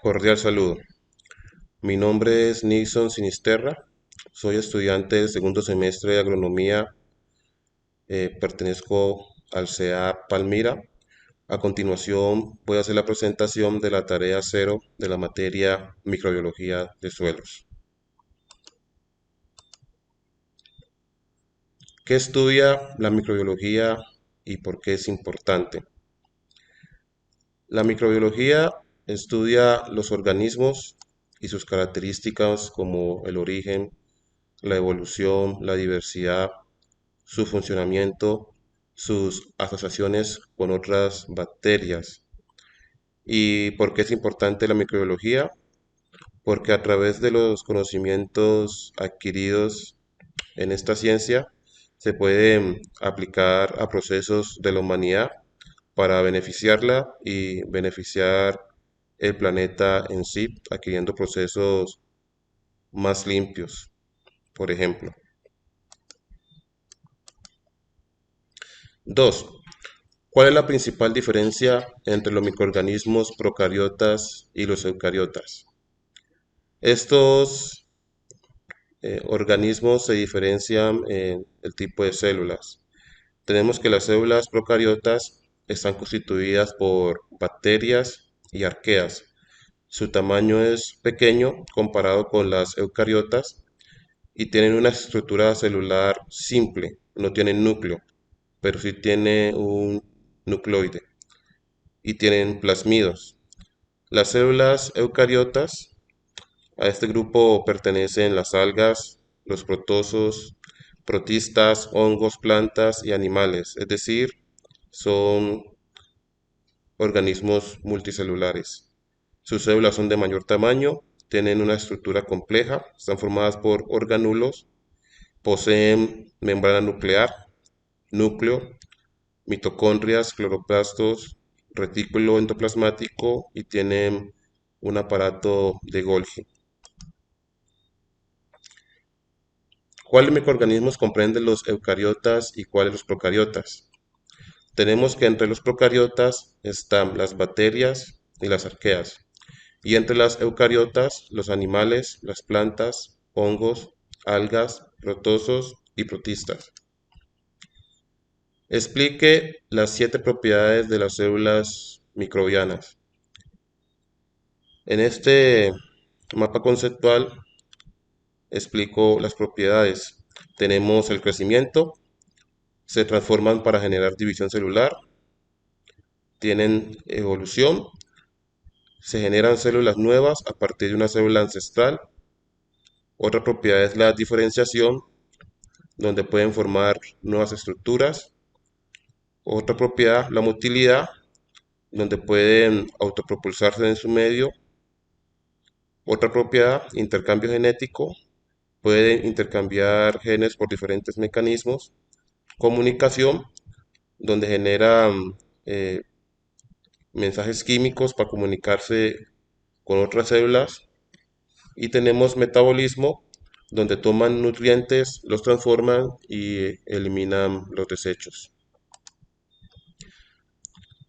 Cordial saludo. Mi nombre es Nixon Sinisterra. Soy estudiante del segundo semestre de agronomía. Pertenezco al CEA Palmira. A continuación voy a hacer la presentación de la tarea cero de la materia microbiología de suelos. ¿Qué estudia la microbiología y por qué es importante? La microbiología estudia los organismos y sus características como el origen, la evolución, la diversidad, su funcionamiento, sus asociaciones con otras bacterias. ¿Y por qué es importante la microbiología? Porque a través de los conocimientos adquiridos en esta ciencia se pueden aplicar a procesos de la humanidad para beneficiarla y beneficiar el planeta en sí, adquiriendo procesos más limpios, por ejemplo. 2. ¿Cuál es la principal diferencia entre los microorganismos procariotas y los eucariotas? Estos organismos se diferencian en el tipo de células. Tenemos que las células procariotas están constituidas por bacterias y arqueas. Su tamaño es pequeño comparado con las eucariotas y tienen una estructura celular simple, no tienen núcleo, pero sí tiene un nucleoide y tienen plasmidos. Las células eucariotas, a este grupo pertenecen las algas, los protozoos, protistas, hongos, plantas y animales, es decir, son organismos multicelulares. Sus células son de mayor tamaño, tienen una estructura compleja, están formadas por organulos, poseen membrana nuclear, núcleo, mitocondrias, cloroplastos, retículo endoplasmático y tienen un aparato de Golgi. ¿Cuáles microorganismos comprenden los eucariotas y cuáles los procariotas? Tenemos que entre los procariotas están las bacterias y las arqueas, y entre las eucariotas los animales, las plantas, hongos, algas, protozoos y protistas. Explique las 7 propiedades de las células microbianas. En este mapa conceptual explico las propiedades. Tenemos el crecimiento, se transforman para generar división celular, tienen evolución, se generan células nuevas a partir de una célula ancestral. Otra propiedad es la diferenciación, donde pueden formar nuevas estructuras. Otra propiedad, la motilidad, donde pueden autopropulsarse en su medio. Otra propiedad, intercambio genético, pueden intercambiar genes por diferentes mecanismos. Comunicación, donde generan mensajes químicos para comunicarse con otras células. Y tenemos metabolismo, donde toman nutrientes, los transforman y eliminan los desechos.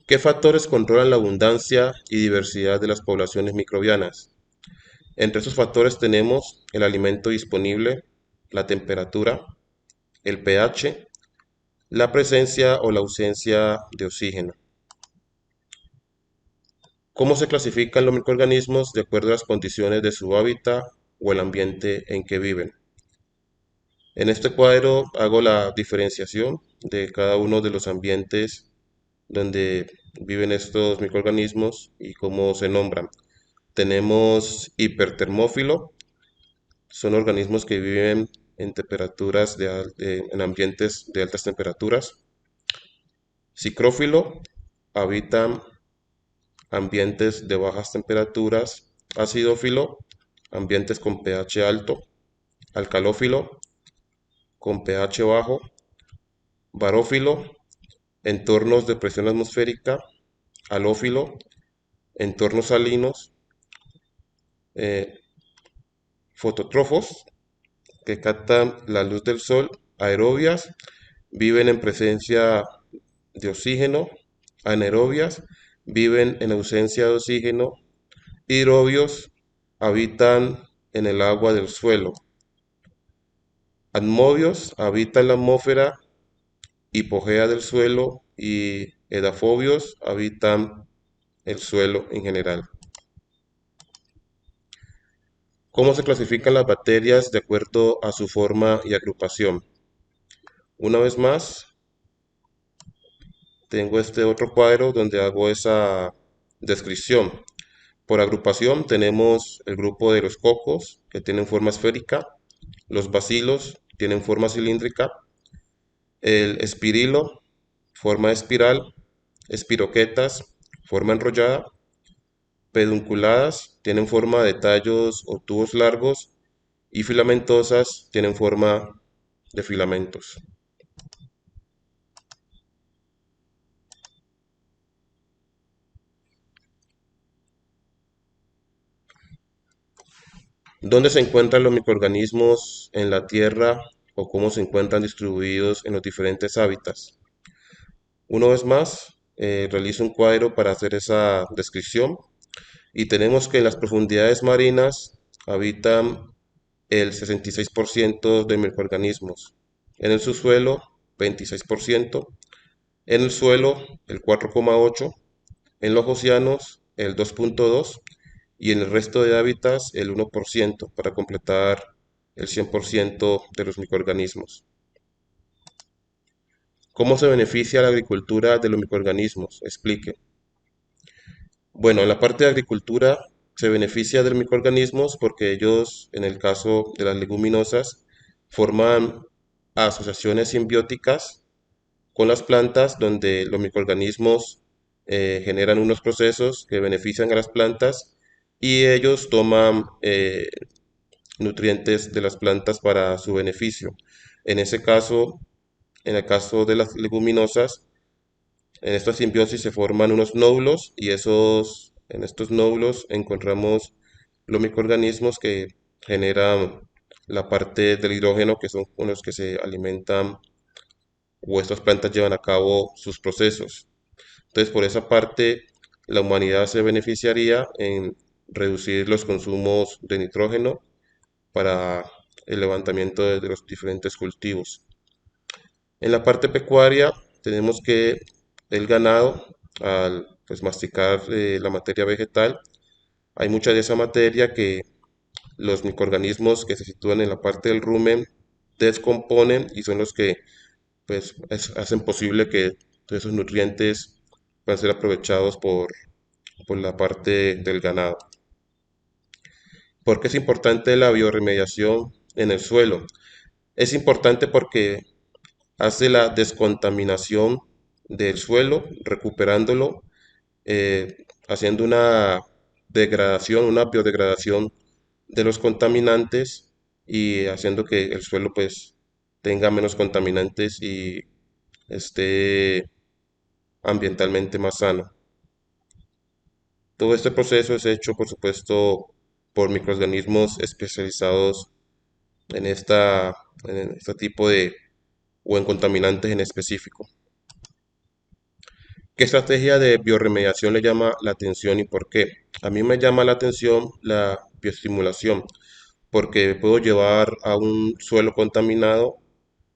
¿Qué factores controlan la abundancia y diversidad de las poblaciones microbianas? Entre esos factores tenemos el alimento disponible, la temperatura, el pH, la presencia o la ausencia de oxígeno. ¿Cómo se clasifican los microorganismos de acuerdo a las condiciones de su hábitat o el ambiente en que viven? En este cuadro hago la diferenciación de cada uno de los ambientes donde viven estos microorganismos y cómo se nombran. Tenemos hipertermófilo, son organismos que viven en temperaturas en ambientes de altas temperaturas. Psicrófilo, habitan ambientes de bajas temperaturas. Acidófilo, ambientes con pH alto. Alcalófilo, con pH bajo. Barófilo, entornos de presión atmosférica. Halófilo, entornos salinos. Eh, Fotótrofos, que captan la luz del sol. Aerobias, viven en presencia de oxígeno. Anaerobias, viven en ausencia de oxígeno. Hidrobios habitan en el agua del suelo. Atmobios habitan en la atmósfera hipogea del suelo y edafobios habitan el suelo en general. ¿Cómo se clasifican las bacterias de acuerdo a su forma y agrupación? Una vez más, tengo este otro cuadro donde hago esa descripción. Por agrupación tenemos el grupo de los cocos, que tienen forma esférica, los bacilos tienen forma cilíndrica, el espirilo, forma espiral, espiroquetas, forma enrollada, pedunculadas, tienen forma de tallos o tubos largos, y filamentosas, tienen forma de filamentos. ¿Dónde se encuentran los microorganismos en la Tierra o cómo se encuentran distribuidos en los diferentes hábitats? Una vez más, realizo un cuadro para hacer esa descripción y tenemos que en las profundidades marinas habitan el 66% de microorganismos, en el subsuelo 26%, en el suelo el 4,8%, en los océanos el 2,2% y en el resto de hábitats el 1% para completar el 100% de los microorganismos. ¿Cómo se beneficia la agricultura de los microorganismos? Explique. Bueno, en la parte de agricultura se beneficia de los microorganismos porque ellos, en el caso de las leguminosas, forman asociaciones simbióticas con las plantas donde los microorganismos generan unos procesos que benefician a las plantas y ellos toman nutrientes de las plantas para su beneficio. En ese caso, en el caso de las leguminosas, en esta simbiosis se forman unos nódulos y en estos nódulos encontramos los microorganismos que generan la parte del hidrógeno, que son con los que se alimentan o estas plantas llevan a cabo sus procesos. Entonces, por esa parte, la humanidad se beneficiaría en reducir los consumos de nitrógeno para el levantamiento de los diferentes cultivos. En la parte pecuaria tenemos que el ganado, al pues, masticar la materia vegetal, hay mucha de esa materia que los microorganismos que se sitúan en la parte del rumen descomponen y son los que pues, hacen posible que todos esos nutrientes puedan ser aprovechados por la parte del ganado. ¿Por qué es importante la bioremediación en el suelo? Es importante porque hace la descontaminación del suelo, recuperándolo, haciendo una degradación, una biodegradación de los contaminantes y haciendo que el suelo pues tenga menos contaminantes y esté ambientalmente más sano. Todo este proceso es hecho, por supuesto, por microorganismos especializados en en este tipo de o en contaminantes en específico. ¿Qué estrategia de bioremediación le llama la atención y por qué? A mí me llama la atención la bioestimulación, porque puedo llevar a un suelo contaminado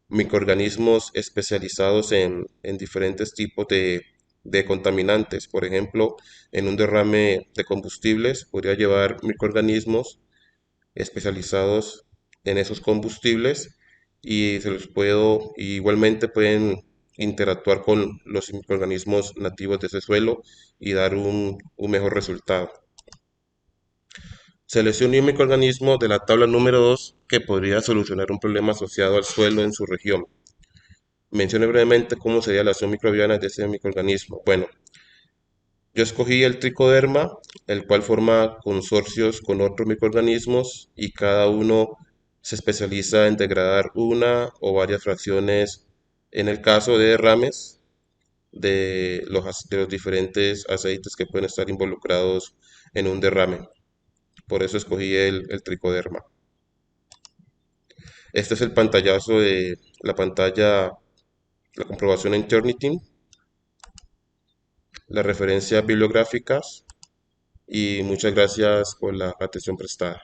microorganismos especializados en diferentes tipos de contaminantes. Por ejemplo, en un derrame de combustibles podría llevar microorganismos especializados en esos combustibles y se los puedo, igualmente pueden interactuar con los microorganismos nativos de ese suelo y dar un mejor resultado. Seleccione un microorganismo de la tabla número 2 que podría solucionar un problema asociado al suelo en su región. Mencione brevemente cómo sería la acción microbiana de ese microorganismo. Bueno, yo escogí el tricoderma, el cual forma consorcios con otros microorganismos y cada uno se especializa en degradar una o varias fracciones, en el caso de derrames, de los diferentes aceites que pueden estar involucrados en un derrame. Por eso escogí el tricoderma. Este es el pantallazo de la pantalla, la comprobación en Turnitin, las referencias bibliográficas y muchas gracias por la atención prestada.